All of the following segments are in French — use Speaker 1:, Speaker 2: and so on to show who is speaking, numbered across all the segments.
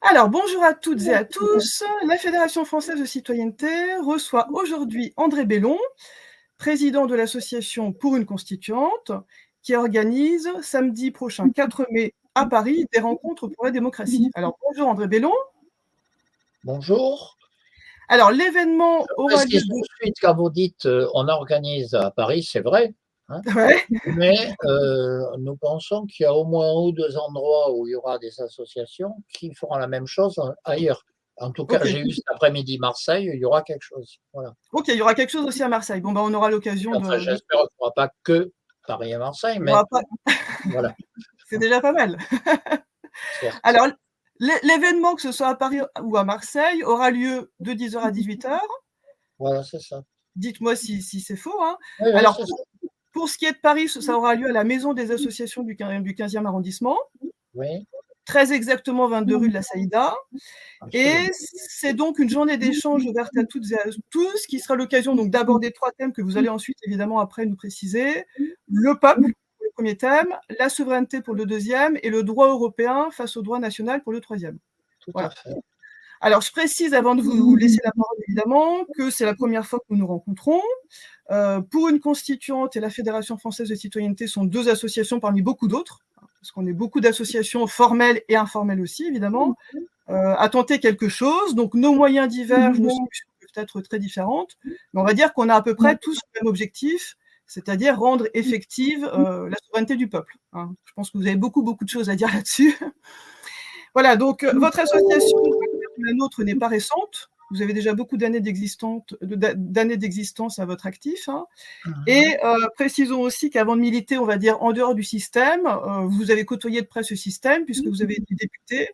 Speaker 1: Alors, bonjour à toutes et à tous. La Fédération française de citoyenneté reçoit aujourd'hui André Bellon, président de l'association Pour une constituante, qui organise samedi prochain 4 mai à Paris des rencontres pour la démocratie. Alors, bonjour André Bellon.
Speaker 2: Bonjour.
Speaker 1: Alors, l'événement
Speaker 2: Je
Speaker 1: aura lieu
Speaker 2: précise tout de suite, quand vous dites on organise à Paris, c'est vrai, hein,
Speaker 1: Ouais.
Speaker 2: mais nous pensons qu'il y a au moins un ou deux endroits où il y aura des associations qui feront la même chose ailleurs. En tout cas,
Speaker 1: Ok.
Speaker 2: j'ai eu cet après-midi Marseille, il y aura quelque chose. Voilà.
Speaker 1: Ok, il y aura quelque chose aussi à Marseille. Bon, on aura l'occasion
Speaker 2: Enfin,
Speaker 1: de...
Speaker 2: j'espère qu'il n'y aura pas que Paris et Marseille,
Speaker 1: Il y
Speaker 2: mais
Speaker 1: aura pas...
Speaker 2: voilà,
Speaker 1: C'est déjà pas mal.
Speaker 2: certes.
Speaker 1: Alors, l'événement, que ce soit à Paris ou à Marseille, aura lieu de 10h à 18h.
Speaker 2: Voilà, c'est ça.
Speaker 1: Dites-moi si c'est faux, hein.
Speaker 2: Oui, oui,
Speaker 1: Alors,
Speaker 2: c'est ça.
Speaker 1: pour ce qui est de Paris, ça aura lieu à la Maison des associations du 15e arrondissement,
Speaker 2: Oui,
Speaker 1: très exactement 22 rue de la Saïda. Et
Speaker 2: absolument.
Speaker 1: c'est donc une journée d'échange ouverte à toutes et à tous, qui sera l'occasion donc d'aborder 3 thèmes que vous allez ensuite évidemment après nous préciser. Le peuple pour le premier thème, la souveraineté pour le deuxième et le droit européen face au droit national pour le troisième.
Speaker 2: Tout à
Speaker 1: Voilà.
Speaker 2: fait.
Speaker 1: Alors je précise avant de vous laisser la parole évidemment que c'est la première fois que nous nous rencontrons. Pour une constituante et la Fédération française de citoyenneté sont 2 associations parmi beaucoup d'autres, parce qu'on est beaucoup d'associations formelles et informelles aussi évidemment, à tenter quelque chose. Donc nos moyens divergent, nos solutions peuvent être très différentes, mais on va dire qu'on a à peu près tous le même objectif, c'est-à-dire rendre effective la souveraineté du peuple, hein. Je pense que vous avez beaucoup de choses à dire là-dessus. Voilà, donc votre association, la nôtre, n'est pas récente. Vous avez déjà beaucoup d'années d'existence à votre actif, hein. Et précisons aussi qu'avant de militer, on va dire, en dehors du système, vous avez côtoyé de près ce système, puisque vous avez été député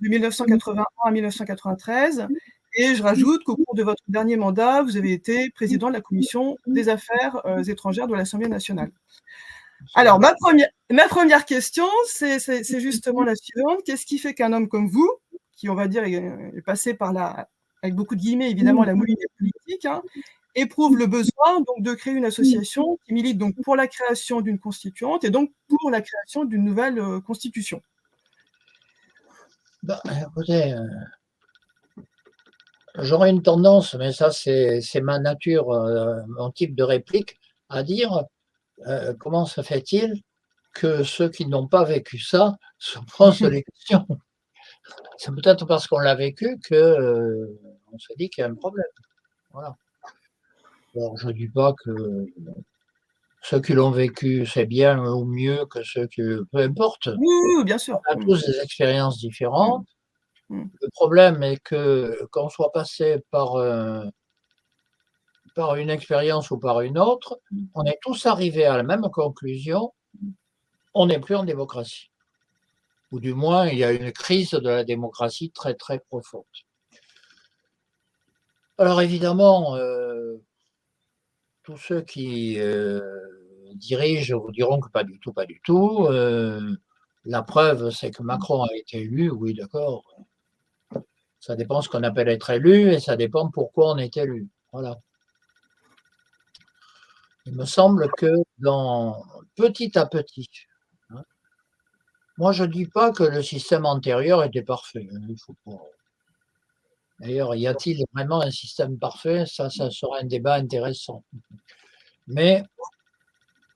Speaker 1: de 1981 à 1993. Et je rajoute qu'au cours de votre dernier mandat, vous avez été président de la Commission des affaires étrangères de l'Assemblée nationale. Alors,
Speaker 2: Absolument.
Speaker 1: ma première question, c'est justement la suivante. Qu'est-ce qui fait qu'un homme comme vous, qui, on va dire, est passé par la, avec beaucoup de guillemets, évidemment, la moulinette politique, hein, éprouve le besoin donc, de créer une association qui milite donc, pour la création d'une constituante et donc pour la création d'une nouvelle constitution?
Speaker 2: Ben, écoutez, j'aurais une tendance, mais ça c'est ma nature, mon type de réplique, à dire comment se fait-il que ceux qui n'ont pas vécu ça se posent les questions? C'est peut-être parce qu'on l'a vécu que on se dit qu'il y a un problème. Voilà. Alors je ne dis pas que ceux qui l'ont vécu c'est bien ou mieux que ceux qui, peu importe.
Speaker 1: Oui, oui, oui, bien sûr.
Speaker 2: On a tous des expériences différentes.
Speaker 1: Mm, mm,
Speaker 2: Le problème est que qu'on soit passé par une expérience ou par une autre, on est tous arrivés à la même conclusion, on n'est plus en démocratie. Ou du moins, il y a une crise de la démocratie très, très profonde. Alors évidemment, tous ceux qui dirigent vous diront que pas du tout, pas du tout. La preuve, c'est que Macron a été élu, oui, d'accord. Ça dépend ce qu'on appelle être élu et ça dépend pourquoi on est élu. Voilà. Il me semble que petit à petit, hein, moi je ne dis pas que le système antérieur était parfait, hein, il faut pas. D'ailleurs, y a-t-il vraiment un système parfait? Ça sera un débat intéressant. Mais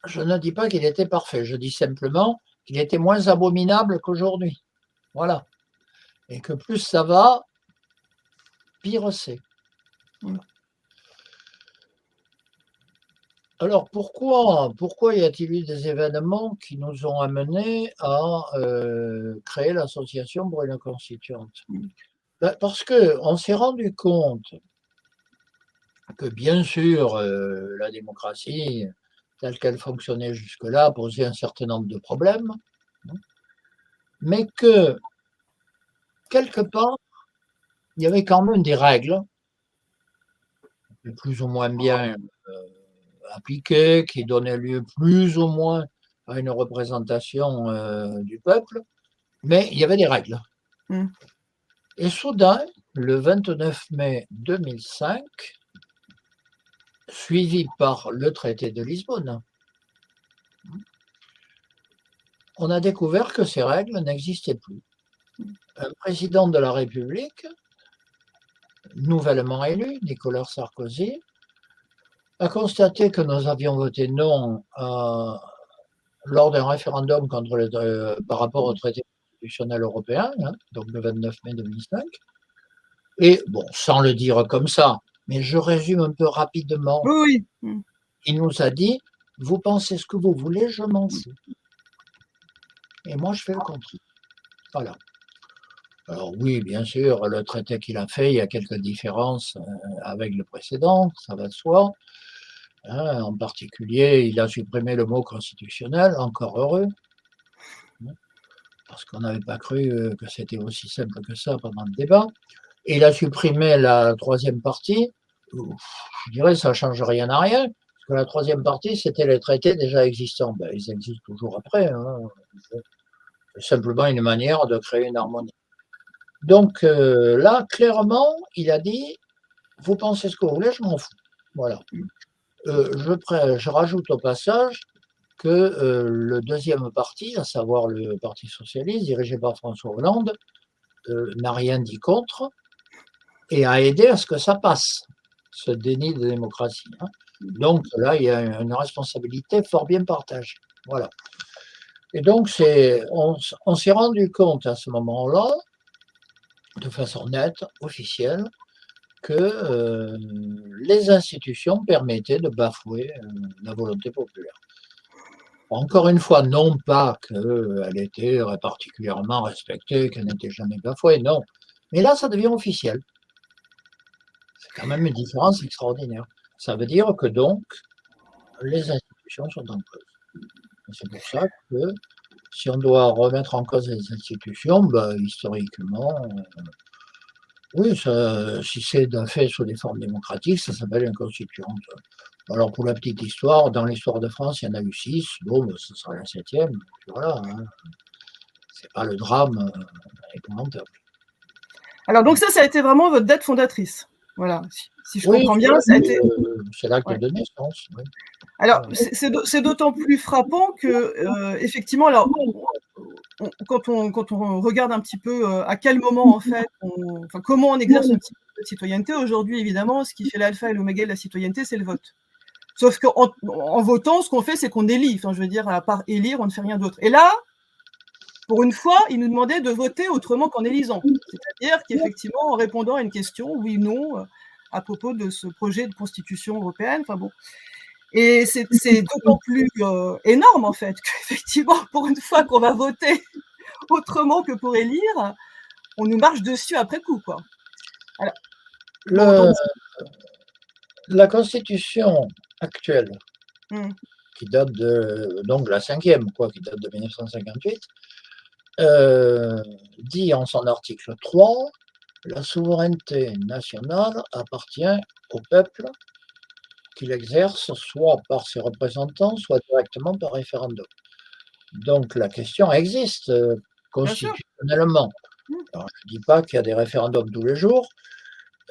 Speaker 2: je ne dis pas qu'il était parfait, je dis simplement qu'il était moins abominable qu'aujourd'hui. Voilà. Et que plus ça va, pire c'est.
Speaker 1: mm.
Speaker 2: Alors pourquoi y a-t-il eu des événements qui nous ont amenés à créer l'association pour une constituante? Ben, parce qu'on s'est rendu compte que bien sûr la démocratie telle qu'elle fonctionnait jusque-là posait un certain nombre de problèmes, hein, mais que quelque part il y avait quand même des règles plus ou moins bien appliquées, qui donnaient lieu plus ou moins à une représentation du peuple, mais il y avait des règles.
Speaker 1: Mm.
Speaker 2: Et soudain, le 29 mai 2005, suivi par le traité de Lisbonne, on a découvert que ces règles n'existaient plus. un président de la République, nouvellement élu, Nicolas Sarkozy, a constaté que nous avions voté non lors d'un référendum par rapport au traité constitutionnel européen, hein, donc le 29 mai 2005. Et bon, sans le dire comme ça, mais je résume un peu rapidement.
Speaker 1: Oui, oui.
Speaker 2: Il nous a dit, vous pensez ce que vous voulez, je m'en fous. Et moi, je fais le contraire. Voilà. Alors oui, bien sûr, le traité qu'il a fait, il y a quelques différences avec le précédent, ça va de soi. Hein, en particulier, il a supprimé le mot constitutionnel, encore heureux, hein, parce qu'on n'avait pas cru que c'était aussi simple que ça pendant le débat. Et il a supprimé la troisième partie. Je dirais ça ne change rien à rien, parce que la troisième partie, c'était les traités déjà existants. Ben, ils existent toujours après. Hein. C'est simplement une manière de créer une harmonie. Donc là, clairement, il a dit, vous pensez ce que vous voulez, je m'en fous. Voilà. Je rajoute au passage que le deuxième parti, à savoir le Parti socialiste, dirigé par François Hollande, n'a rien dit contre et a aidé à ce que ça passe, ce déni de démocratie. Hein. Donc là, il y a une responsabilité fort bien partagée. Voilà. Et donc, on s'est rendu compte à ce moment-là, de façon nette, officielle, que les institutions permettaient de bafouer la volonté populaire. Encore une fois, non pas qu'elle était particulièrement respectée, qu'elle n'était jamais bafouée, non. Mais là, ça devient officiel. C'est quand même une différence extraordinaire. Ça veut dire que donc, les institutions sont en cause. C'est pour ça que si on doit remettre en cause les institutions, ben, historiquement, oui, si c'est fait sous des formes démocratiques, ça s'appelle une constituante. Alors pour la petite histoire, dans l'histoire de France, il y en a eu 6, bon, ben, ce sera la 7e, voilà, hein. C'est pas le drame épouvantable.
Speaker 1: Alors donc ça a été vraiment votre date fondatrice. Voilà, si je
Speaker 2: Oui,
Speaker 1: comprends bien, ça a été...
Speaker 2: c'est l'acte
Speaker 1: Ouais.
Speaker 2: de naissance. Oui.
Speaker 1: Alors, c'est d'autant plus frappant que, effectivement, alors, quand on regarde un petit peu à quel moment, en fait, enfin, comment on exerce un petit peu de citoyenneté, aujourd'hui, évidemment, ce qui fait l'alpha et l'oméga de la citoyenneté, c'est le vote. Sauf qu'en votant, ce qu'on fait, c'est qu'on élit. Enfin, je veux dire, à part élire, on ne fait rien d'autre. Et là, pour une fois, ils nous demandaient de voter autrement qu'en élisant. C'est-à-dire qu'effectivement, en répondant à une question, oui, non, à propos de ce projet de constitution européenne, enfin bon. Et c'est d'autant plus énorme, en fait, qu'effectivement, pour une fois qu'on va voter autrement que pour élire, on nous marche dessus après coup, quoi. Alors, bon, donc,
Speaker 2: La constitution actuelle,
Speaker 1: mmh,
Speaker 2: qui date donc la 5e, qui date de 1958, dit en son article 3, la souveraineté nationale appartient au peuple qui l'exerce soit par ses représentants, soit directement par référendum. Donc la question existe
Speaker 1: bien sûr.
Speaker 2: constitutionnellement.
Speaker 1: Mmh,
Speaker 2: Alors, je ne dis pas qu'il y a des référendums tous les jours,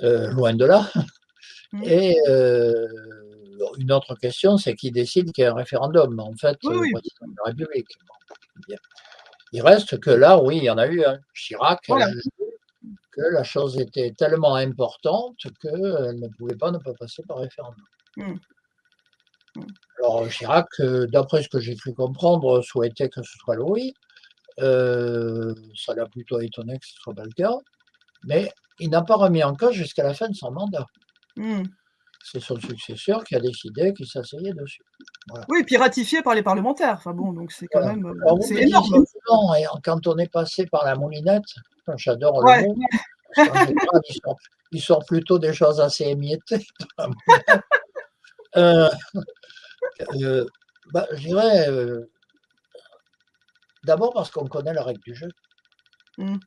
Speaker 2: loin de là.
Speaker 1: mmh.
Speaker 2: Et une autre question, c'est qui décide qu'il y a un référendum. En fait,
Speaker 1: Oui,
Speaker 2: le
Speaker 1: oui,
Speaker 2: président de la République. Bon, bien. Il reste que là, oui, il y en a eu un. Chirac a
Speaker 1: voilà.
Speaker 2: jugé que la chose était tellement importante qu'elle ne pouvait pas ne pas passer par référendum.
Speaker 1: Mmh, mmh.
Speaker 2: Alors Chirac, d'après ce que j'ai cru comprendre, souhaitait que ce soit le oui. Ça l'a plutôt étonné que ce ne soit pas le cas. Mais il n'a pas remis en cause jusqu'à la fin de son mandat.
Speaker 1: Mmh.
Speaker 2: C'est son successeur qui a décidé qu'il s'asseyait dessus. Voilà.
Speaker 1: Oui, puis ratifié par les parlementaires. Enfin bon, donc c'est quand
Speaker 2: Voilà.
Speaker 1: même,
Speaker 2: Alors vous
Speaker 1: c'est
Speaker 2: me disiez
Speaker 1: énorme.
Speaker 2: souvent, et quand on est passé par la moulinette, j'adore le
Speaker 1: Ouais.
Speaker 2: mot, parce qu'en général, il sort plutôt des choses assez émiettées par la moulinette. Euh, je dirais d'abord parce qu'on connaît la règle du jeu.
Speaker 1: Mmh.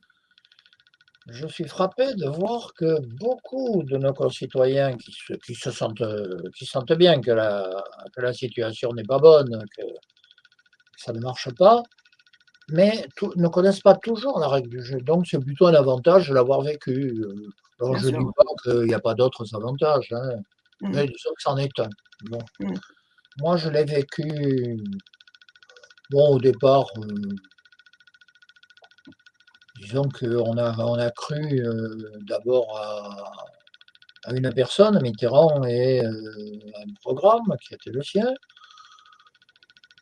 Speaker 2: Je suis frappé de voir que beaucoup de nos concitoyens qui sentent bien que la situation n'est pas bonne, que ça ne marche pas, mais ne connaissent pas toujours la règle du jeu. Donc c'est plutôt un avantage de l'avoir vécu. Alors
Speaker 1: Bien
Speaker 2: je ne
Speaker 1: sûr,
Speaker 2: dis
Speaker 1: ouais.
Speaker 2: pas qu'il n'y a pas d'autres avantages, hein,
Speaker 1: Mmh.
Speaker 2: mais disons que c'en est un. Bon.
Speaker 1: Mmh.
Speaker 2: Moi je l'ai vécu, bon au départ, Disons qu'on a cru d'abord à une personne, Mitterrand, et un programme qui était le sien.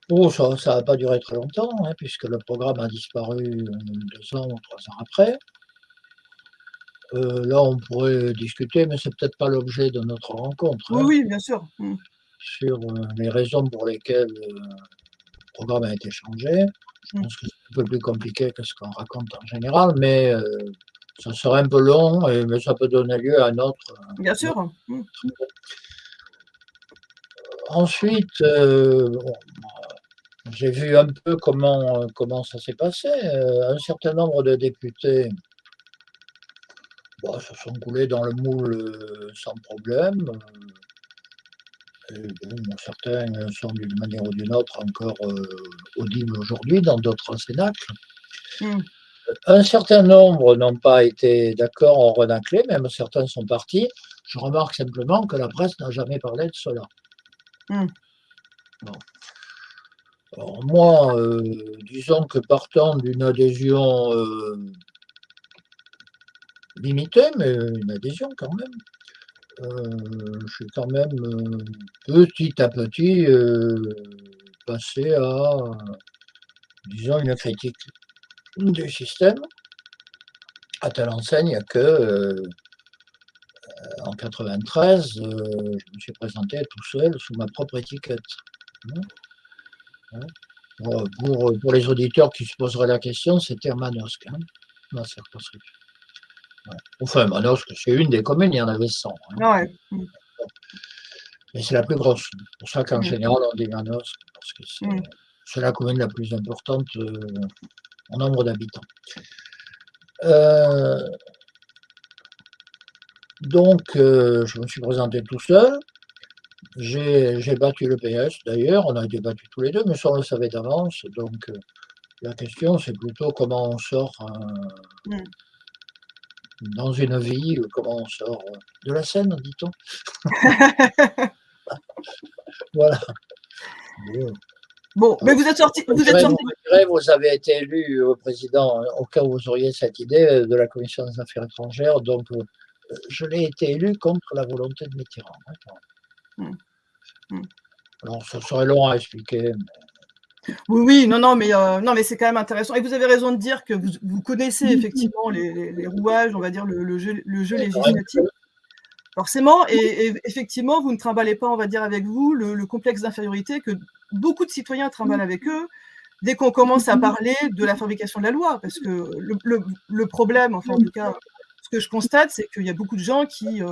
Speaker 2: Bon, ça n'a pas duré très longtemps, hein, puisque le programme a disparu 2 ans ou 3 ans après. Là, on pourrait discuter, mais c'est peut-être pas l'objet de notre rencontre,
Speaker 1: Oui,
Speaker 2: hein,
Speaker 1: oui, bien sûr.
Speaker 2: sur les raisons pour lesquelles le programme a été changé. Je pense que c'est un peu plus compliqué que ce qu'on raconte en général, mais ça serait un peu long, mais ça peut donner lieu à un autre.
Speaker 1: Bien sûr.
Speaker 2: Ensuite, bon, j'ai vu un peu comment ça s'est passé. Un certain nombre de députés se sont coulés dans le moule sans problème. Et bon, certains sont d'une manière ou d'une autre encore audibles aujourd'hui dans d'autres cénacles. Un certain nombre n'ont pas été d'accord, en renaclé, même certains sont partis. Je remarque simplement que la presse n'a jamais parlé de cela. Bon. Alors moi, disons que partant d'une adhésion limitée, mais une adhésion quand même, je suis quand même petit à petit passé à, disons, une critique du système, à telle enseigne que en 93, je me suis présenté tout seul sous ma propre étiquette. Pour les auditeurs qui se poseraient la question, c'était à Manosque, ma circonscription. Ouais. Enfin, Manosque, c'est une des communes, il y en avait 100.
Speaker 1: Ouais.
Speaker 2: Mais c'est la plus grosse. C'est pour ça qu'en général, on dit Manosque, parce que c'est la commune la plus importante en nombre d'habitants. Donc, je me suis présenté tout seul. J'ai battu le PS, d'ailleurs. On a été battus tous les deux, mais ça, on le savait d'avance. Donc, la question, c'est plutôt comment on sort dans une vie, comment on sort de la scène, dit-on. Voilà.
Speaker 1: Bon, mais vous êtes sorti.
Speaker 2: Vous avez été élu président, au cas où vous auriez cette idée, de la Commission des affaires étrangères. Donc, je l'ai été élu contre la volonté de Mitterrand. Alors, ce serait long à expliquer.
Speaker 1: Oui, oui, non, mais c'est quand même intéressant. Et vous avez raison de dire que vous connaissez effectivement les rouages, on va dire, le jeu législatif. Forcément, et effectivement, vous ne trimballez pas, on va dire, avec vous le complexe d'infériorité que beaucoup de citoyens trimballent avec eux dès qu'on commence à parler de la fabrication de la loi. Parce que le problème, enfin, en tout cas, ce que je constate, c'est qu'il y a beaucoup de gens qui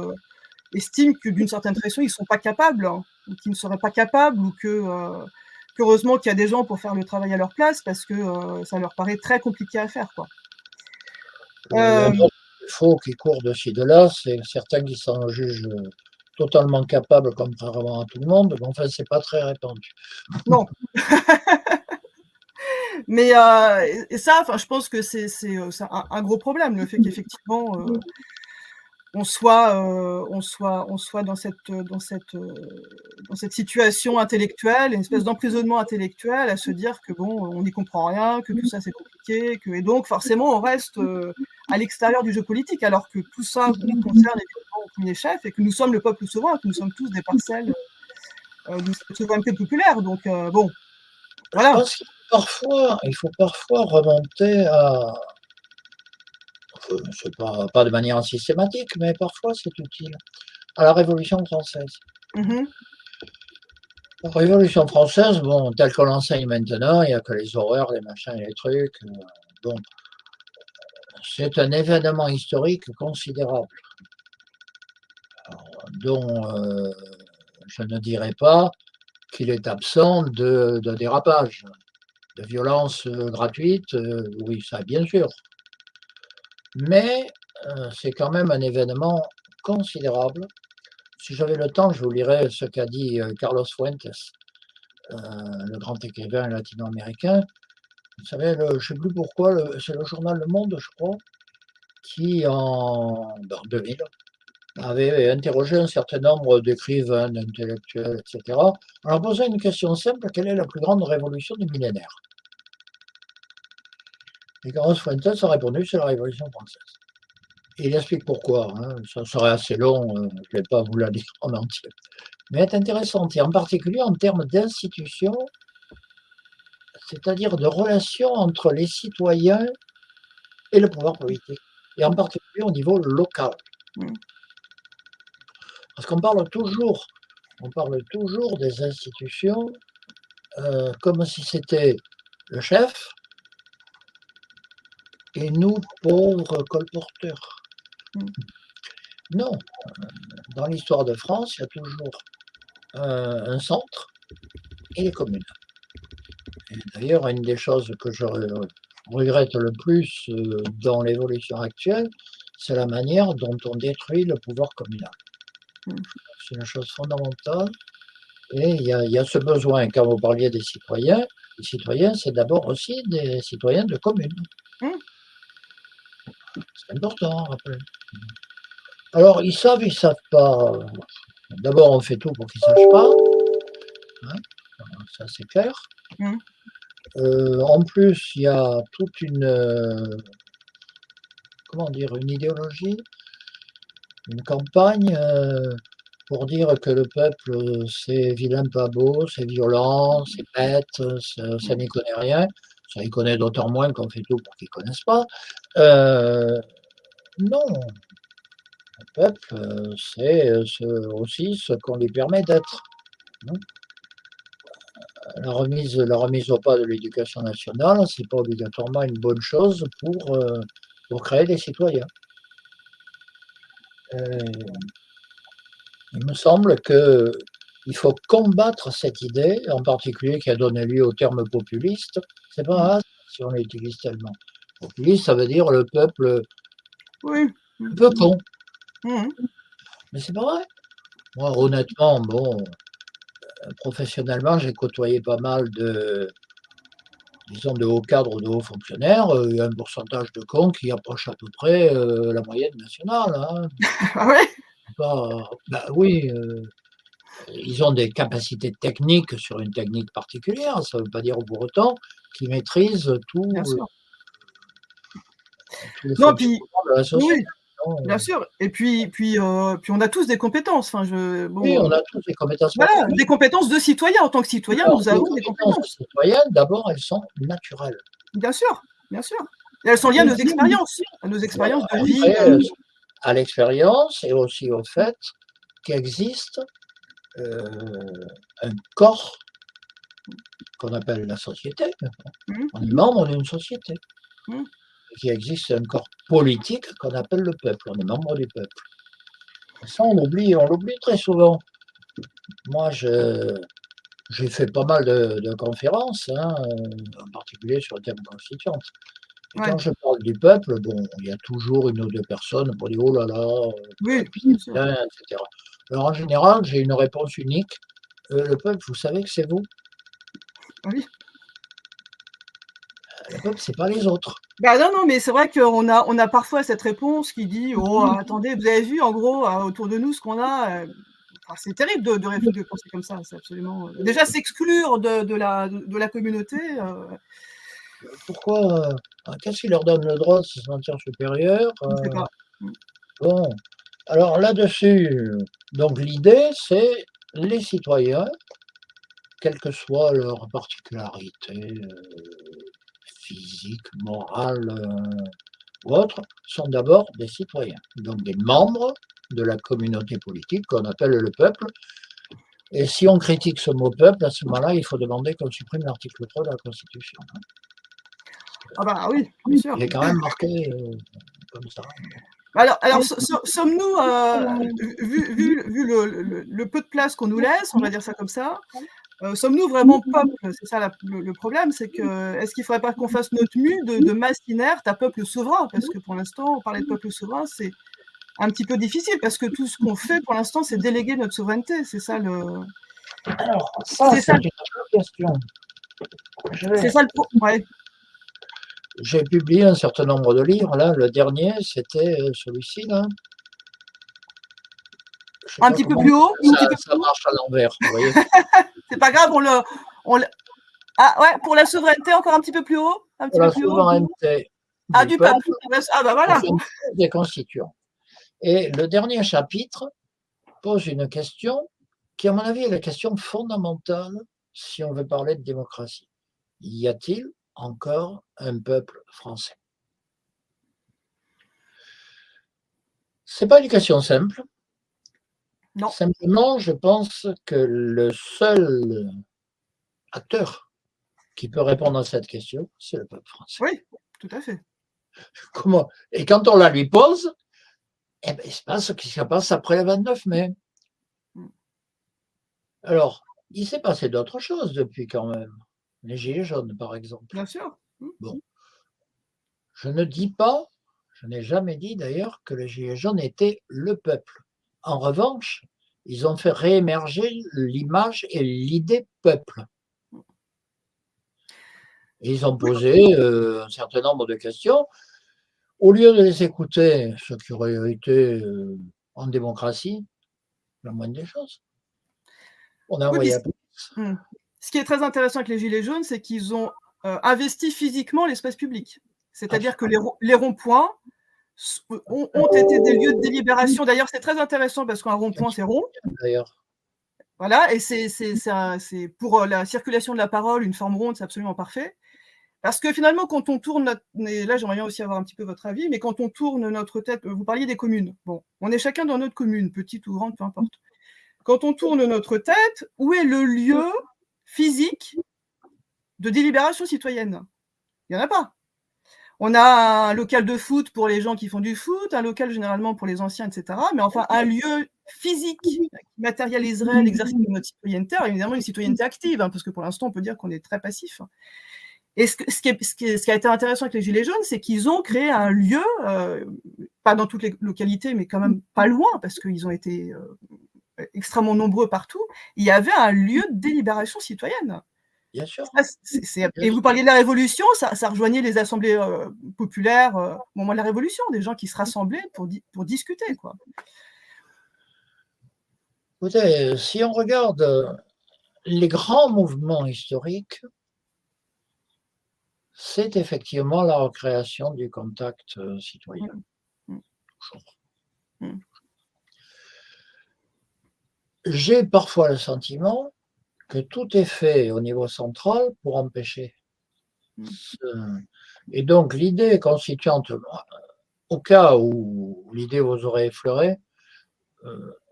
Speaker 1: estiment que d'une certaine façon, ils ne sont pas capables, ou qu'ils ne seraient pas capables, ou qu'heureusement qu'il y a des gens pour faire le travail à leur place, parce que ça leur paraît très compliqué à faire, quoi.
Speaker 2: Faux qui court de ci de là, c'est certains qui s'en jugent totalement capables, contrairement à tout le monde, mais enfin, c'est pas très répandu.
Speaker 1: Non. Mais et ça, enfin, je pense que c'est un gros problème, le fait qu'effectivement on soit dans cette situation intellectuelle, une espèce d'emprisonnement intellectuel, à se dire que bon, on n'y comprend rien, que tout ça c'est compliqué, et donc forcément on reste à l'extérieur du jeu politique, alors que tout ça nous concerne évidemment au premier chef, et que nous sommes le peuple souverain, que nous sommes tous des parcelles de cette souveraineté populaire. Donc bon, voilà.
Speaker 2: Je pense qu'il faut parfois remonter à, c'est pas de manière systématique, mais parfois c'est utile, à la Révolution française. La Révolution française, bon, telle qu'on l'enseigne maintenant, il n'y a que les horreurs, les machins et les trucs. Bon, c'est un événement historique considérable, dont je ne dirais pas qu'il est absent de dérapage, de violence gratuite, oui, ça bien sûr. Mais c'est quand même un événement considérable. Si j'avais le temps, je vous lirais ce qu'a dit Carlos Fuentes, le grand écrivain latino-américain. Vous savez, je ne sais plus pourquoi, c'est le journal Le Monde, je crois, qui en 2000 avait interrogé un certain nombre d'écrivains, d'intellectuels, etc., en leur posant une question simple: quelle est la plus grande révolution du millénaire? Et Carlos Fuentes a répondu, c'est la Révolution française. Et il explique pourquoi, hein. Ça serait assez long, je ne vais pas vous la lire en entier. Mais elle est intéressante, et en particulier en termes d'institutions, c'est-à-dire de relations entre les citoyens et le pouvoir politique, et en particulier au niveau local. Parce qu'on parle toujours des institutions comme si c'était le chef et nous, pauvres colporteurs. Non, dans l'histoire de France, il y a toujours un centre et les communes. Et d'ailleurs, une des choses que je regrette le plus dans l'évolution actuelle, c'est la manière dont on détruit le pouvoir communal. C'est une chose fondamentale. Et il y a ce besoin, quand vous parliez des citoyens, les citoyens, c'est d'abord aussi des citoyens de communes. C'est important à rappeler. Alors, ils savent pas. D'abord, on fait tout pour qu'ils ne sachent pas. Hein, ça, c'est clair. En plus, il y a toute une idéologie, une campagne pour dire que le peuple, c'est vilain, pas beau, c'est violent, c'est bête, ça n'y connaît rien. Ça y connaît d'autant moins qu'on fait tout pour qu'ils ne connaissent pas. Non, le peuple, c'est aussi ce qu'on lui permet d'être. La remise au pas de l'éducation nationale, ce n'est pas obligatoirement une bonne chose pour créer des citoyens. Il me semble qu'il faut combattre cette idée, en particulier qui a donné lieu au terme populiste. C'est pas grave si on l'utilise tellement. Populiste, ça veut dire le peuple un peu con. Mais c'est pas vrai. Moi, honnêtement, professionnellement, j'ai côtoyé pas mal de hauts cadres ou de hauts fonctionnaires. Il y a un pourcentage de cons qui approche à peu près la moyenne nationale. Hein.
Speaker 1: Ah ouais?
Speaker 2: Oui, ils ont des capacités techniques sur une technique particulière. Ça ne veut pas dire pour autant qu'ils maîtrisent tous les fonctionnements de la société.
Speaker 1: Oui. Bien sûr. Et puis on a tous des compétences.
Speaker 2: Oui, on a tous des compétences.
Speaker 1: Voilà, des compétences de citoyens. En tant que citoyen, nous avons des compétences.
Speaker 2: Citoyennes, d'abord, elles sont naturelles.
Speaker 1: Bien sûr, bien sûr. Et elles sont liées à nos expériences de vie.
Speaker 2: À l'expérience et aussi au fait qu'il existe un corps qu'on appelle la société. On est membre d'une société. Qu'il existe un corps politique qu'on appelle le peuple. On est membre du peuple. Et ça, on l'oublie très souvent. Moi, j'ai fait pas mal de conférences, en particulier sur le thème constituante. Et quand je parle du peuple, il y a toujours une ou deux personnes pour dire oh là là, etc. Alors en général, j'ai une réponse unique. Le peuple, vous savez que c'est vous.
Speaker 1: Oui.
Speaker 2: Le peuple, c'est pas les autres.
Speaker 1: Non, mais c'est vrai qu'on a parfois cette réponse qui dit oh attendez, vous avez vu en gros autour de nous ce qu'on a. C'est terrible de penser comme ça, c'est absolument. Déjà s'exclure de la communauté.
Speaker 2: Pourquoi qu'est-ce qui leur donne le droit de se sentir supérieur?
Speaker 1: Je sais pas.
Speaker 2: Bon, alors là-dessus, donc l'idée, c'est les citoyens, quelle que soit leur particularité physique, morale ou autre, sont d'abord des citoyens, donc des membres de la communauté politique qu'on appelle le peuple. Et si on critique ce mot peuple, à ce moment-là, il faut demander qu'on supprime l'article 3 de la Constitution.
Speaker 1: Ah oui, bien sûr.
Speaker 2: Il est quand même marqué comme ça.
Speaker 1: Alors sommes-nous, vu le peu de place qu'on nous laisse, on va dire ça comme ça, sommes-nous vraiment peuple? C'est ça le problème, c'est que est-ce qu'il ne faudrait pas qu'on fasse notre mue de masse inerte à peuple souverain? Parce que pour l'instant, parler de peuple souverain, c'est un petit peu difficile, parce que tout ce qu'on fait pour l'instant, c'est déléguer notre souveraineté. C'est ça le.
Speaker 2: Alors, ça, c'est une question.
Speaker 1: C'est ça le problème.
Speaker 2: J'ai publié un certain nombre de livres. Là, le dernier, c'était celui-ci. Là.
Speaker 1: Un petit peu plus haut.
Speaker 2: Ça marche à l'envers, vous voyez.
Speaker 1: C'est pas grave, Ah ouais, pour la souveraineté, encore un petit peu plus haut.
Speaker 2: Pour la souveraineté,
Speaker 1: du
Speaker 2: peuple
Speaker 1: peuple. Ah bah
Speaker 2: pour
Speaker 1: voilà.
Speaker 2: faire des constituants. Et le dernier chapitre pose une question qui, à mon avis, est la question fondamentale si on veut parler de démocratie. Y a-t-il encore un peuple français? Ce n'est pas une question simple.
Speaker 1: Non.
Speaker 2: Simplement, je pense que le seul acteur qui peut répondre à cette question, c'est le peuple français.
Speaker 1: Oui, tout à fait.
Speaker 2: Comment? Et quand on la lui pose, eh ben, il se passe ce qui se passe après le 29 mai. Alors, il s'est passé d'autres choses depuis quand même. Les Gilets jaunes, par exemple.
Speaker 1: Bien sûr.
Speaker 2: Bon. Je ne dis pas, je n'ai jamais dit d'ailleurs que les Gilets jaunes étaient le peuple. En revanche, ils ont fait réémerger l'image et l'idée peuple. Et ils ont posé un certain nombre de questions. Au lieu de les écouter, ce qui aurait été en démocratie, la moindre des choses, on a envoyé la police.
Speaker 1: Ce qui est très intéressant avec les Gilets jaunes, c'est qu'ils ont investi physiquement l'espace public. C'est-à-dire que les ronds-points ont été des lieux de délibération. D'ailleurs, c'est très intéressant parce qu'un rond-point, c'est rond.
Speaker 2: D'ailleurs.
Speaker 1: Voilà, et c'est pour la circulation de la parole, une forme ronde, c'est absolument parfait. Parce que finalement, quand on tourne et là j'aimerais bien aussi avoir un petit peu votre avis, mais quand on tourne notre tête, vous parliez des communes. Bon, on est chacun dans notre commune, petite ou grande, peu importe. Quand on tourne notre tête, où est le lieu physique de délibération citoyenne? Il n'y en a pas. On a un local de foot pour les gens qui font du foot, un local généralement pour les anciens, etc. Mais enfin, un lieu physique qui matérialiserait l'exercice de notre citoyenneté, évidemment une citoyenneté active, hein, parce que pour l'instant, on peut dire qu'on est très passif. Et ce qui a été intéressant avec les Gilets jaunes, c'est qu'ils ont créé un lieu, pas dans toutes les localités, mais quand même pas loin, parce qu'ils ont été extrêmement nombreux partout. Il y avait un lieu de délibération citoyenne.
Speaker 2: Bien sûr.
Speaker 1: Et vous parliez de la Révolution, ça rejoignait les assemblées populaires au moment de la Révolution, des gens qui se rassemblaient pour discuter, quoi.
Speaker 2: Écoutez, si on regarde les grands mouvements historiques, c'est effectivement la recréation du contact citoyen. J'ai parfois le sentiment que tout est fait au niveau central pour empêcher. Et donc l'idée constituante, au cas où l'idée vous aurait effleuré,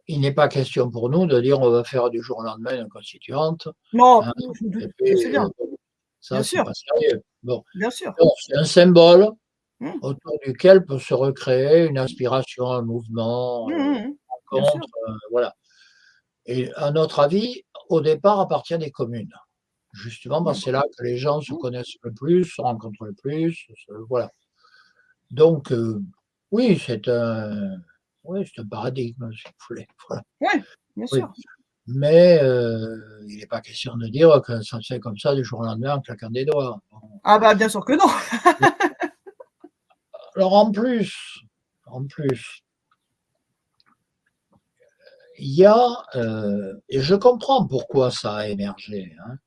Speaker 2: il n'est pas question pour nous de dire on va faire du jour au lendemain une constituante.
Speaker 1: Non,
Speaker 2: Hein,
Speaker 1: je sais bien.
Speaker 2: Ça, c'est pas sérieux. Bon.
Speaker 1: Bien sûr.
Speaker 2: C'est un symbole autour duquel peut se recréer une aspiration, un mouvement, rencontre, voilà. Et à notre avis, au départ, appartient des communes. Justement, parce que c'est là que les gens se connaissent le plus, se rencontrent le plus, voilà. Donc, oui, c'est un paradigme, si vous voulez. Voilà.
Speaker 1: Oui, bien sûr.
Speaker 2: Mais il n'est pas question de dire que ça se fait comme ça du jour au lendemain en claquant des doigts.
Speaker 1: Ah bah bien sûr que non.
Speaker 2: Alors en plus, il y a, et je comprends pourquoi ça a émergé, hein,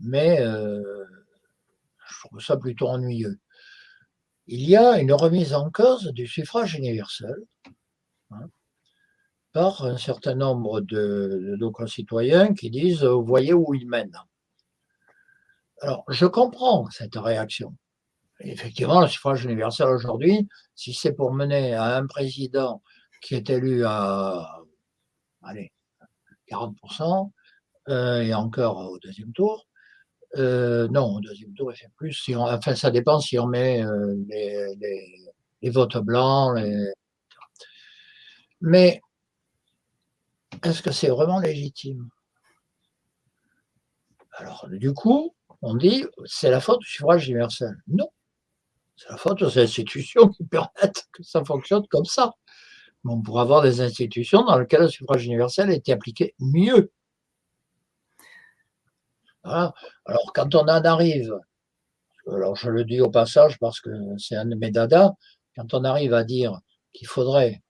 Speaker 2: mais je trouve ça plutôt ennuyeux. Il y a une remise en cause du suffrage universel, hein, par un certain nombre de nos concitoyens qui disent « vous voyez où il mène ». Alors, je comprends cette réaction. Effectivement, le suffrage universel aujourd'hui, si c'est pour mener à un président qui est élu à, allez, 40%, et encore au deuxième tour, non, au deuxième tour, il fait plus. Enfin, ça dépend si on met les votes blancs. Mais est-ce que c'est vraiment légitime? Alors, du coup, on dit c'est la faute du suffrage universel. Non, c'est la faute aux institutions qui permettent que ça fonctionne comme ça. Mais on pourrait avoir des institutions dans lesquelles le suffrage universel était appliqué mieux. Voilà. Alors, quand on en arrive, alors je le dis au passage parce que c'est un de mes dadas, quand on arrive à dire qu'il faudrait.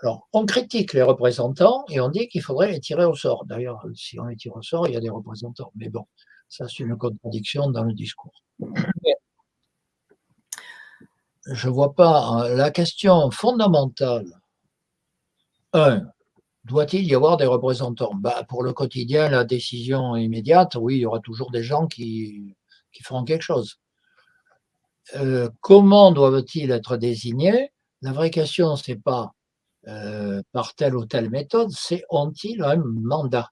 Speaker 2: Alors, on critique les représentants et on dit qu'il faudrait les tirer au sort. D'ailleurs, si on les tire au sort, il y a des représentants. Mais bon, ça, c'est une contradiction dans le discours. je vois pas la question fondamentale. Doit-il y avoir des représentants? Pour le quotidien, la décision immédiate, oui, il y aura toujours des gens qui feront quelque chose. Comment doivent-ils être désignés? La vraie question, ce n'est pas par telle ou telle méthode, c'est ont-ils un mandat?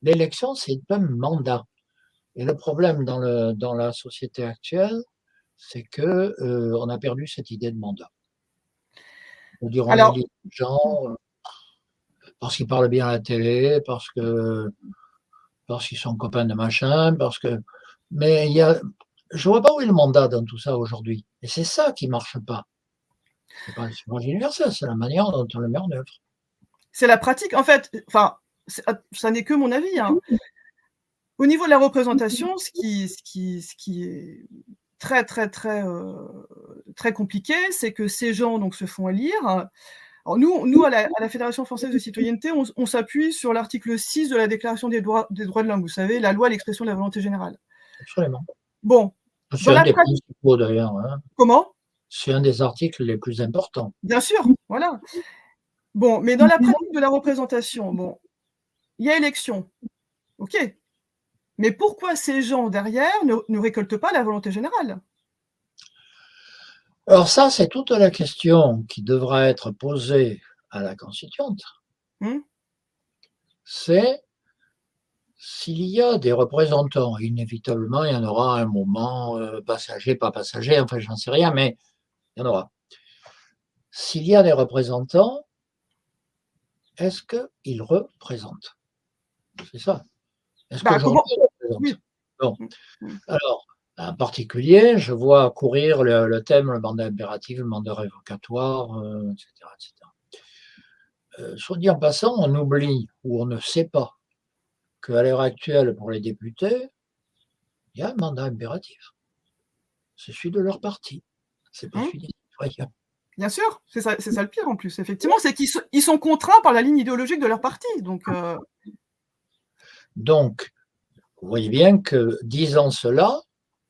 Speaker 2: L'élection, c'est un mandat. Et le problème dans la société actuelle, c'est qu'on a perdu cette idée de mandat. C'est-à-dire, on
Speaker 1: Alors,
Speaker 2: élit des gens parce qu'ils parlent bien à la télé, parce qu'ils sont copains de machin, mais je vois pas où est le mandat dans tout ça aujourd'hui. Et c'est ça qui marche pas. C'est pas le suffrage universel, c'est la manière dont on le met en œuvre.
Speaker 1: c'est la pratique. En fait, enfin, ça n'est que mon avis, hein. Au niveau de la représentation, ce qui est très, très, très, très compliqué, c'est que ces gens donc se font élire. Alors nous à la Fédération française de citoyenneté, on s'appuie sur l'article 6 de la Déclaration des droits de l'homme, vous savez, la loi à l'expression de la volonté générale.
Speaker 2: Absolument.
Speaker 1: Bon,
Speaker 2: C'est
Speaker 1: dans
Speaker 2: un
Speaker 1: la
Speaker 2: des
Speaker 1: pratique,
Speaker 2: principaux d'ailleurs, hein.
Speaker 1: comment?
Speaker 2: C'est un des articles les plus importants.
Speaker 1: Bien sûr, voilà. Bon, mais dans la pratique de la représentation, bon, il y a élection, OK, mais pourquoi ces gens derrière ne récoltent pas la volonté générale?
Speaker 2: Alors ça, c'est toute la question qui devra être posée à la constituante.
Speaker 1: Mmh?
Speaker 2: C'est s'il y a des représentants, inévitablement, il y en aura un moment passager, pas passager, enfin, j'en sais rien, mais il y en aura. S'il y a des représentants, est-ce qu'ils représentent? C'est ça. Est-ce
Speaker 1: Bah,
Speaker 2: qu'aujourd'hui,
Speaker 1: comment
Speaker 2: ils représentent?
Speaker 1: oui.
Speaker 2: Bon.
Speaker 1: Mmh, mmh.
Speaker 2: Alors, en particulier, je vois courir le thème, le mandat impératif, le mandat révocatoire, etc., etc. Soit dit en passant, on oublie ou on ne sait pas qu'à l'heure actuelle, pour les députés, il y a un mandat impératif. C'est celui de leur parti. C'est pas
Speaker 1: Mmh.
Speaker 2: celui des citoyens.
Speaker 1: Bien sûr, c'est ça le pire en plus, effectivement, c'est qu'ils sont contraints par la ligne idéologique de leur parti, donc
Speaker 2: Donc, vous voyez bien que, disant cela,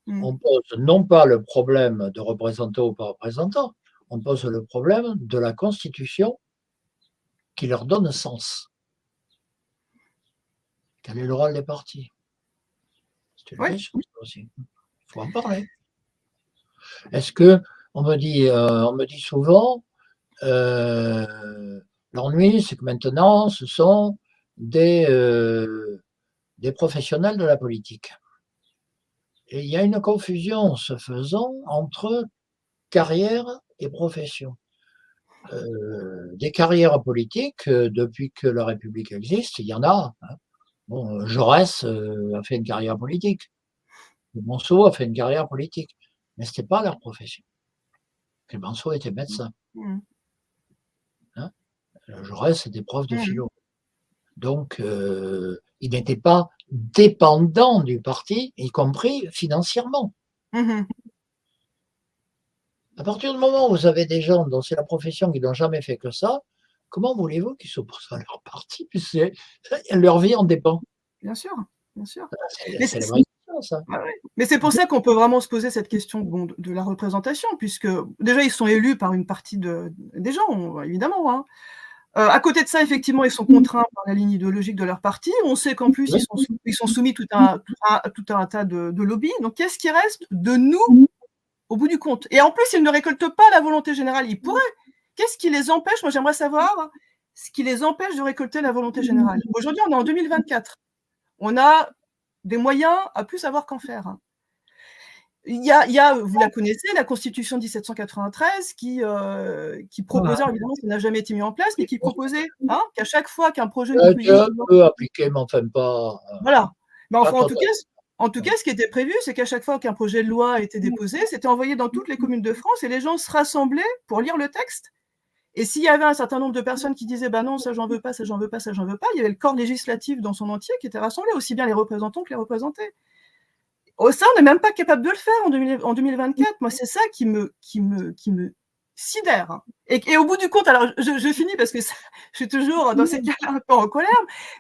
Speaker 1: mmh.
Speaker 2: on pose non pas le problème de représentant ou pas représentant, on pose le problème de la Constitution qui leur donne sens. Quel est le rôle des partis? C'est une
Speaker 1: Ouais,
Speaker 2: question aussi. Il faut en parler. Est-ce que on me dit souvent, l'ennui, c'est que maintenant, ce sont des professionnels de la politique. Et il y a une confusion se faisant entre carrière et profession. Des carrières politiques, depuis que la République existe, il y en a, hein. Bon, Jaurès a fait une carrière politique. Clémenceau a fait une carrière politique. Mais ce n'était pas leur profession. Clémenceau était médecin.
Speaker 1: mmh,
Speaker 2: Hein. Jaurès était prof de
Speaker 1: mmh,
Speaker 2: philo. Donc, il n'était pas dépendant du parti, y compris financièrement.
Speaker 1: mmh.
Speaker 2: À partir du moment où vous avez des gens dont c'est la profession qui n'ont jamais fait que ça, comment voulez-vous qu'ils s'opposent à leur parti puisque leur vie en dépend?
Speaker 1: Bien sûr, bien sûr. Mais
Speaker 2: C'est la vraie question, ça.
Speaker 1: ouais, ouais. Mais c'est pour ça qu'on peut vraiment se poser cette question, bon, de la représentation, puisque déjà ils sont élus par une partie des gens, évidemment, hein. À côté de ça, effectivement, ils sont contraints par la ligne idéologique de leur parti. On sait qu'en plus
Speaker 2: Oui.
Speaker 1: ils sont soumis tout un tas de lobbies. Donc qu'est-ce qui reste de nous, au bout du compte? Et en plus, ils ne récoltent pas la volonté générale. Ils pourraient. Qu'est-ce qui les empêche? Moi, j'aimerais savoir ce qui les empêche de récolter la volonté générale. Aujourd'hui, on est en 2024. On a des moyens à plus savoir qu'en faire, hein. Il y a, vous la connaissez, la Constitution de 1793 qui proposait, alors évidemment, ça n'a jamais été mis en place, mais qui proposait, hein, qu'à chaque fois qu'un projet
Speaker 2: Ça
Speaker 1: de
Speaker 2: a été
Speaker 1: proposition
Speaker 2: un
Speaker 1: de loi,
Speaker 2: peu appliqué, mais enfin
Speaker 1: voilà. Mais
Speaker 2: pas
Speaker 1: enfin,
Speaker 2: totalement.
Speaker 1: en tout cas, ce qui était prévu, c'est qu'à chaque fois qu'un projet de loi était déposé, c'était envoyé dans toutes les communes de France et les gens se rassemblaient pour lire le texte. Et s'il y avait un certain nombre de personnes qui disaient: «Bah non, ça j'en veux pas, ça j'en veux pas, ça j'en veux pas», il y avait le corps législatif dans son entier qui était rassemblé, aussi bien les représentants que les représentés. Oh, ça, on n'est même pas capable de le faire en 2024. Moi, c'est ça qui me sidère, hein. Et au bout du compte, alors je finis parce que ça, je suis toujours dans ces cas-là un peu en colère,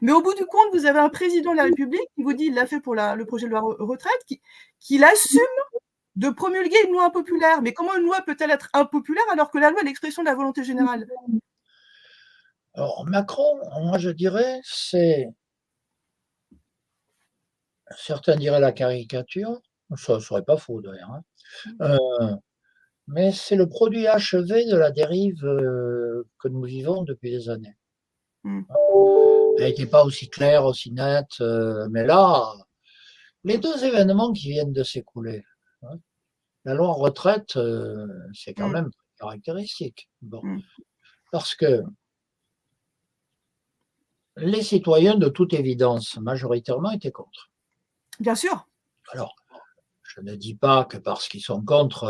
Speaker 1: mais au bout du compte, vous avez un président de la République qui vous dit, il l'a fait pour le projet de loi retraite, qu'il assume de promulguer une loi impopulaire. Mais comment une loi peut-elle être impopulaire alors que la loi est l'expression de la volonté générale?
Speaker 2: Alors Macron, moi je dirais, c'est certains diraient la caricature, ça ne serait pas faux d'ailleurs, hein. Mais c'est le produit achevé de la dérive, que nous vivons depuis des années.
Speaker 1: Mmh.
Speaker 2: Elle n'était pas aussi claire, aussi nette, mais là, les 2 événements qui viennent de s'écouler, hein, la loi retraite, c'est quand
Speaker 1: Mmh.
Speaker 2: même caractéristique. Bon,
Speaker 1: Mmh.
Speaker 2: parce que les citoyens, de toute évidence, majoritairement étaient contre.
Speaker 1: Bien sûr.
Speaker 2: Alors, je ne dis pas que parce qu'ils sont contre,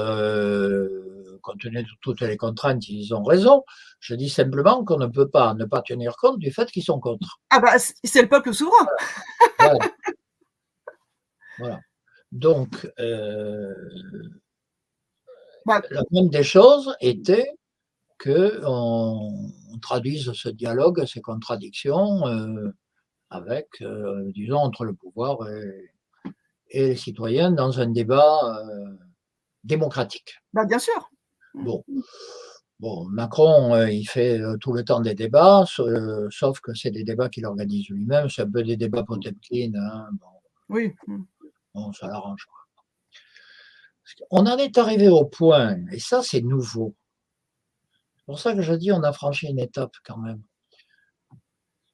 Speaker 2: compte tenu de toutes les contraintes, ils ont raison. Je dis simplement qu'on ne peut pas ne pas tenir compte du fait qu'ils sont contre.
Speaker 1: Ah bah, c'est le peuple souverain.
Speaker 2: Voilà, voilà. Donc,
Speaker 1: Bah,
Speaker 2: la moindre des choses était qu'on traduise ce dialogue, ces contradictions, avec, disons, entre le pouvoir et les citoyens dans un débat démocratique.
Speaker 1: bah, bien sûr. Mmh.
Speaker 2: Bon, bon Macron, il fait tout le temps des débats, sauf que c'est des débats qu'il organise lui-même, c'est un peu des débats Potemkin, hein, bon,
Speaker 1: Oui. Mmh.
Speaker 2: bon, ça l'arrange. On en est arrivé au point, et ça c'est nouveau. C'est pour ça que je dis on a franchi une étape quand même,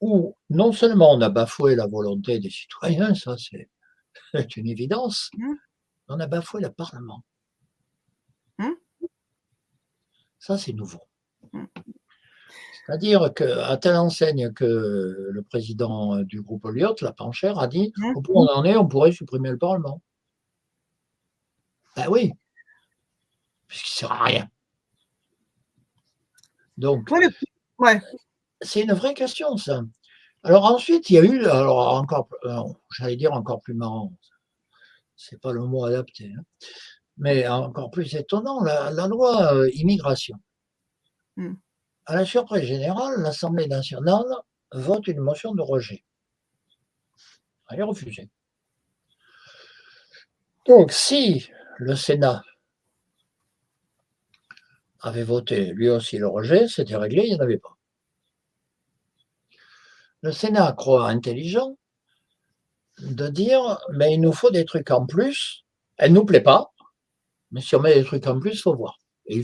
Speaker 2: où non seulement on a bafoué la volonté des citoyens, ça c'est une évidence,
Speaker 1: Mmh.
Speaker 2: on a bafoué le Parlement.
Speaker 1: Mmh.
Speaker 2: Ça c'est nouveau.
Speaker 1: Mmh.
Speaker 2: C'est-à-dire qu'à telle enseigne que le président du groupe Elliott, la Panchère, a dit
Speaker 1: Mmh.
Speaker 2: au point où on en est, on pourrait supprimer le Parlement. Ben oui, puisqu'il ne sert à rien. Donc,
Speaker 1: Ouais, mais ouais.
Speaker 2: c'est une vraie question, ça. Alors ensuite, il y a eu, alors encore, j'allais dire encore plus marrant, c'est pas le mot adapté, hein, mais encore plus étonnant, la loi immigration.
Speaker 1: Mmh.
Speaker 2: À la surprise générale, l'Assemblée nationale vote une motion de rejet. Elle est refusée. Donc, si le Sénat avait voté lui aussi le rejet, c'était réglé, il n'y en avait pas. Le Sénat croit intelligent de dire, mais il nous faut des trucs en plus, elle ne nous plaît pas, mais si on met des trucs en plus, il faut voir. Et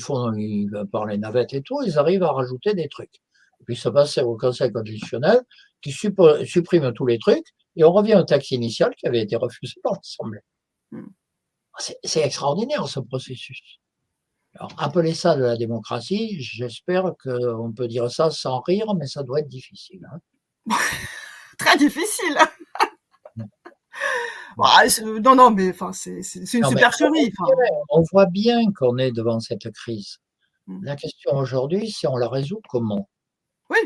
Speaker 2: par les navettes et tout, ils arrivent à rajouter des trucs. Et puis ça passe au Conseil constitutionnel qui supprime tous les trucs, et on revient au texte initial qui avait été refusé par l'Assemblée.
Speaker 1: Mmh.
Speaker 2: C'est extraordinaire ce processus. Alors, appeler ça de la démocratie, j'espère qu'on peut dire ça sans rire, mais ça doit être difficile, hein.
Speaker 1: Très difficile.
Speaker 2: Bon.
Speaker 1: Ah, non, non, mais enfin, c'est une
Speaker 2: Non, mais
Speaker 1: supercherie. Enfin.
Speaker 2: on voit bien qu'on est devant cette crise.
Speaker 1: Mmh.
Speaker 2: La question aujourd'hui, c'est on la résout comment?
Speaker 1: Oui.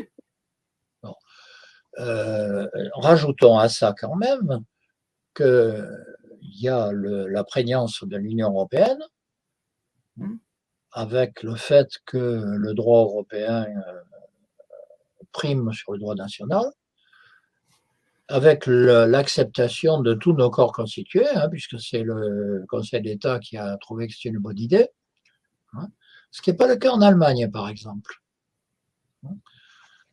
Speaker 2: Bon. Rajoutons à ça quand même qu'il y a la prégnance de l'Union européenne,
Speaker 1: Mmh.
Speaker 2: avec le fait que le droit européen prime sur le droit national, avec l'acceptation de tous nos corps constitués, hein, puisque c'est le Conseil d'État qui a trouvé que c'était une bonne idée, hein, ce qui n'est pas le cas en Allemagne, par exemple, hein,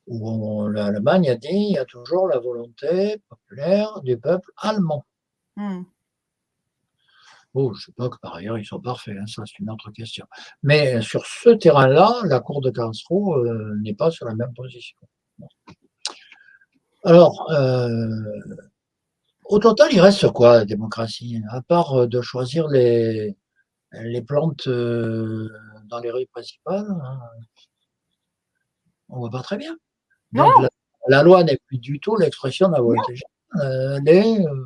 Speaker 2: où l'Allemagne a dit il y a toujours la volonté populaire du peuple allemand.
Speaker 1: Mmh.
Speaker 2: Oh, je ne sais pas que par ailleurs ils sont parfaits, hein, ça c'est une autre question. Mais sur ce terrain-là, la Cour de Karlsruhe n'est pas sur la même position. Alors, au total, il reste quoi la démocratie? À part de choisir les plantes dans les rues principales, hein, on voit pas très bien. Donc
Speaker 1: Non,
Speaker 2: la loi n'est plus du tout l'expression de la
Speaker 1: non,
Speaker 2: volonté générale.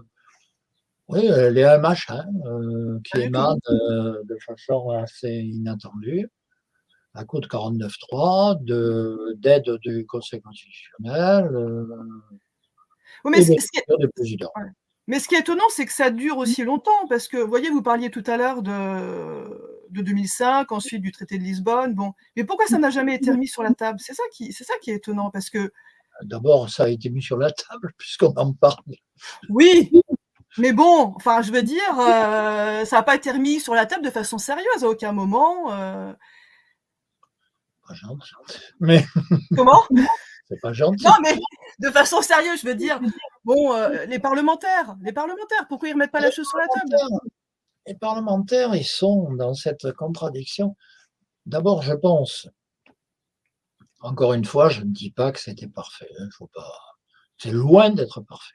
Speaker 2: Oui, elle est un machin
Speaker 1: pas
Speaker 2: qui
Speaker 1: du tout.
Speaker 2: émane de façon assez inattendue, à coup de 49.3, d'aide du Conseil constitutionnel
Speaker 1: Oui, mais
Speaker 2: et de
Speaker 1: ce qui est
Speaker 2: du président.
Speaker 1: ouais. Mais ce qui est étonnant, c'est que ça dure aussi longtemps parce que, vous voyez, vous parliez tout à l'heure de 2005, ensuite du traité de Lisbonne, bon. Mais pourquoi ça n'a jamais été remis sur la table? C'est ça qui est étonnant parce que
Speaker 2: D'abord, ça a été mis sur la table puisqu'on en parle.
Speaker 1: oui, Mais bon, enfin, je veux dire, ça n'a pas été remis sur la table de façon sérieuse à aucun moment.
Speaker 2: Pas gentil. Mais
Speaker 1: Comment?
Speaker 2: c'est pas
Speaker 1: Non,
Speaker 2: gentil.
Speaker 1: mais de façon sérieuse, je veux dire, bon, les parlementaires, pourquoi ils remettent pas
Speaker 2: Les
Speaker 1: la chose sur la table?
Speaker 2: parlementaires, les parlementaires, ils sont dans cette contradiction. D'abord, je pense, encore une fois, je ne dis pas que c'était parfait, hein, faut pas, c'est loin d'être parfait.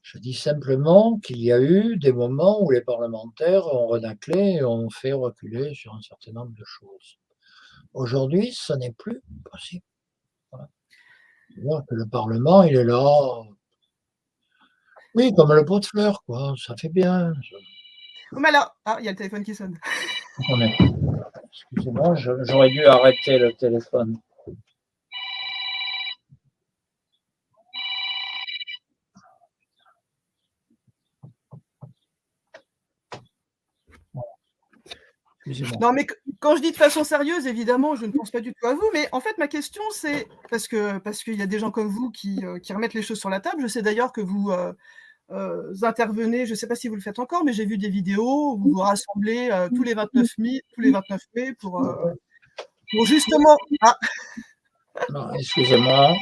Speaker 2: Je dis simplement qu'il y a eu des moments où les parlementaires ont renâclé et ont fait reculer sur un certain nombre de choses. Aujourd'hui, ce n'est plus possible. Voilà. C'est-à-dire que le Parlement, il est là, oui, comme le pot de fleurs, quoi, ça fait bien.
Speaker 1: Oh, mais alors, ah, il y a le téléphone qui sonne.
Speaker 2: Attendez, excusez-moi, j'aurais dû arrêter le téléphone. Excusez-moi.
Speaker 1: Non, mais quand je dis de façon sérieuse, évidemment, je ne pense pas du tout à vous, mais en fait, ma question, c'est parce qu'il y a des gens comme vous qui remettent les choses sur la table. Je sais d'ailleurs que vous intervenez, je ne sais pas si vous le faites encore, mais j'ai vu des vidéos où vous vous rassemblez tous les 29 mai pour justement, ah,
Speaker 2: Non, excusez-moi.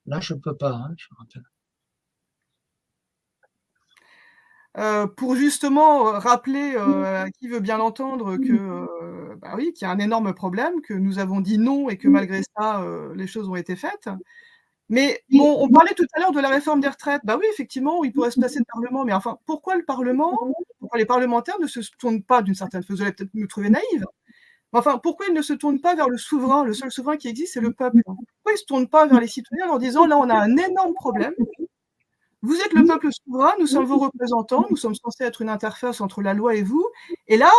Speaker 2: Là, je peux pas, hein, je rappelle.
Speaker 1: pour justement rappeler à qui veut bien l'entendre que, bah oui, qu'il y a un énorme problème, que nous avons dit non et que malgré ça, les choses ont été faites. Mais bon, on parlait tout à l'heure de la réforme des retraites. Bah oui, effectivement, il pourrait se passer le Parlement, mais enfin, pourquoi les parlementaires ne se tournent pas d'une certaine façon, vous allez peut-être me trouver naïve, mais enfin, pourquoi ils ne se tournent pas vers le souverain? Le seul souverain qui existe, c'est le peuple. Pourquoi ils se tournent pas vers les citoyens en leur disant: «Là, on a un énorme problème. Vous êtes le peuple souverain, nous sommes vos représentants, nous sommes censés être une interface entre la loi et vous et là,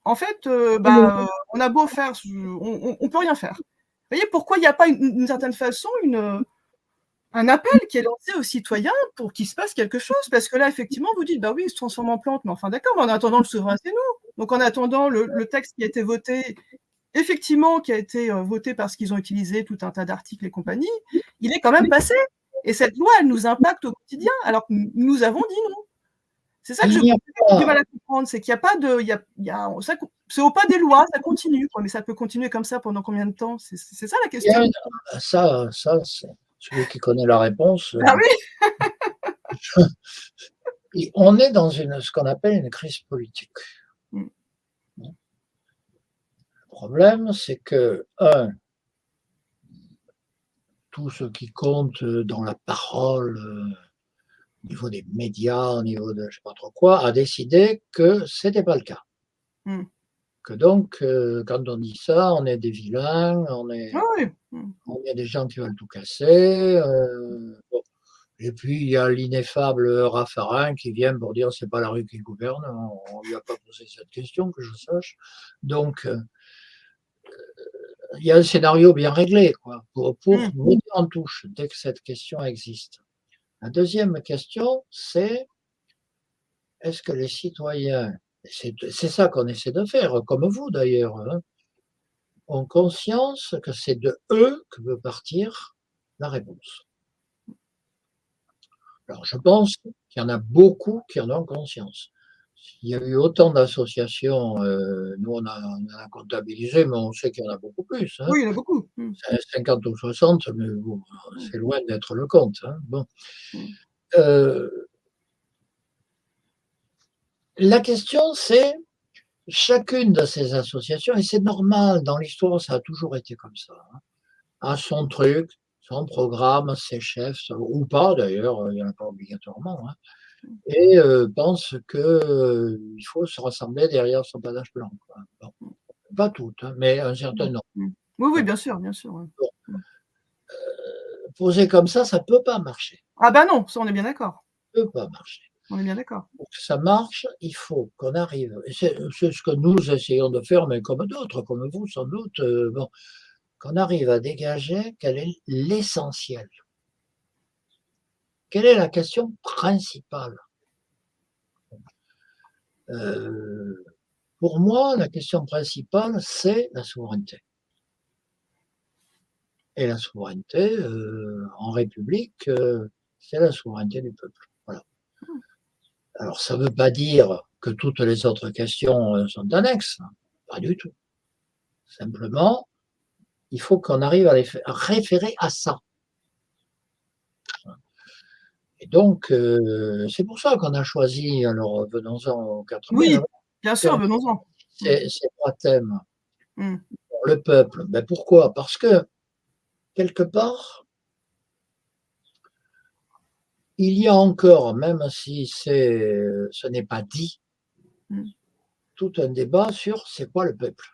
Speaker 1: en fait, on a beau faire, on peut rien faire». Vous voyez, pourquoi il n'y a pas d'une certaine façon un appel qui est lancé aux citoyens pour qu'il se passe quelque chose? Parce que là, effectivement, vous dites: «Bah oui, il se transforme en plante», mais enfin d'accord, mais en attendant, le souverain, c'est nous. Donc en attendant, le texte qui a été voté, effectivement, qui a été, voté parce qu'ils ont utilisé tout un tas d'articles et compagnie, il est quand même passé et cette loi, elle nous impacte au quotidien alors que nous avons dit non. C'est ça que
Speaker 2: Il
Speaker 1: j'ai
Speaker 2: n'y a
Speaker 1: du
Speaker 2: pas,
Speaker 1: mal à comprendre, c'est qu'il y a pas de il y a ça c'est au pas des lois, ça continue quoi, mais ça peut continuer comme ça pendant combien de temps? C'est ça la
Speaker 2: il y a
Speaker 1: question.
Speaker 2: ça, c'est celui qui connaît la réponse.
Speaker 1: Ah oui?
Speaker 2: On est dans ce qu'on appelle une crise politique.
Speaker 1: Mmh.
Speaker 2: Le problème, c'est que, un, tout ce qui compte dans la parole, au niveau des médias, au niveau de je sais pas trop quoi, a décidé que c'était pas le cas.
Speaker 1: Mmh.
Speaker 2: Que donc, quand on dit ça, on est des vilains,
Speaker 1: Ah oui. Mmh.
Speaker 2: on est des gens qui veulent tout casser. Bon. Et puis il y a l'ineffable Raffarin qui vient pour dire c'est pas la rue qui gouverne. On lui a pas posé cette question que je sache. Donc il y a un scénario bien réglé quoi pour
Speaker 1: Mmh.
Speaker 2: monter en touche dès que cette question existe. La deuxième question, c'est est-ce que les citoyens, c'est ça qu'on essaie de faire, comme vous d'ailleurs, hein, ont conscience que c'est de eux que veut partir la réponse. Alors je pense qu'il y en a beaucoup qui en ont conscience. Il y a eu autant d'associations, nous on a comptabilisé, mais on sait qu'il y en a beaucoup plus, hein.
Speaker 1: Oui, il y en a beaucoup. Mmh.
Speaker 2: C'est 50 ou 60, mais bon,
Speaker 1: Mmh.
Speaker 2: c'est loin d'être le compte, hein. Bon,
Speaker 1: Mmh.
Speaker 2: heu, la question c'est chacune de ces associations et c'est normal, dans l'histoire, ça a toujours été comme ça, hein, a son truc, son programme, ses chefs, ou pas d'ailleurs, il y en a pas obligatoirement, hein, et pense que, il faut se rassembler derrière son panache blanc, quoi. Bon, pas toutes, hein, mais un certain
Speaker 1: Mmh.
Speaker 2: nombre.
Speaker 1: Mmh. Oui, oui,
Speaker 2: Bon,
Speaker 1: bien sûr, ouais.
Speaker 2: bon,
Speaker 1: Mmh.
Speaker 2: posé comme ça peut pas marcher,
Speaker 1: Ah bah non, ça on est bien d'accord.
Speaker 2: peut pas marcher.
Speaker 1: On est bien d'accord.
Speaker 2: Pour que ça marche, il faut qu'on arrive et c'est ce que nous essayons de faire, mais comme d'autres, comme vous sans doute, bon, qu'on arrive à dégager quel est l'essentiel. Quelle est la question principale? Heu, pour moi, la question principale, c'est la souveraineté et la souveraineté, en république, c'est la souveraineté du peuple. Voilà. Alors, ça ne veut pas dire que toutes les autres questions sont annexes, pas du tout. Simplement, il faut qu'on arrive à référer à ça. Et donc, c'est pour ça qu'on a choisi, alors venons-en aux 4 mai,
Speaker 1: Oui, bien sûr, venons-en.
Speaker 2: ces 3 thèmes.
Speaker 1: Mmh.
Speaker 2: Le peuple, ben pourquoi? Parce que, quelque part, il y a encore, même si ce n'est pas dit,
Speaker 1: Mmh.
Speaker 2: tout un débat sur c'est quoi le peuple?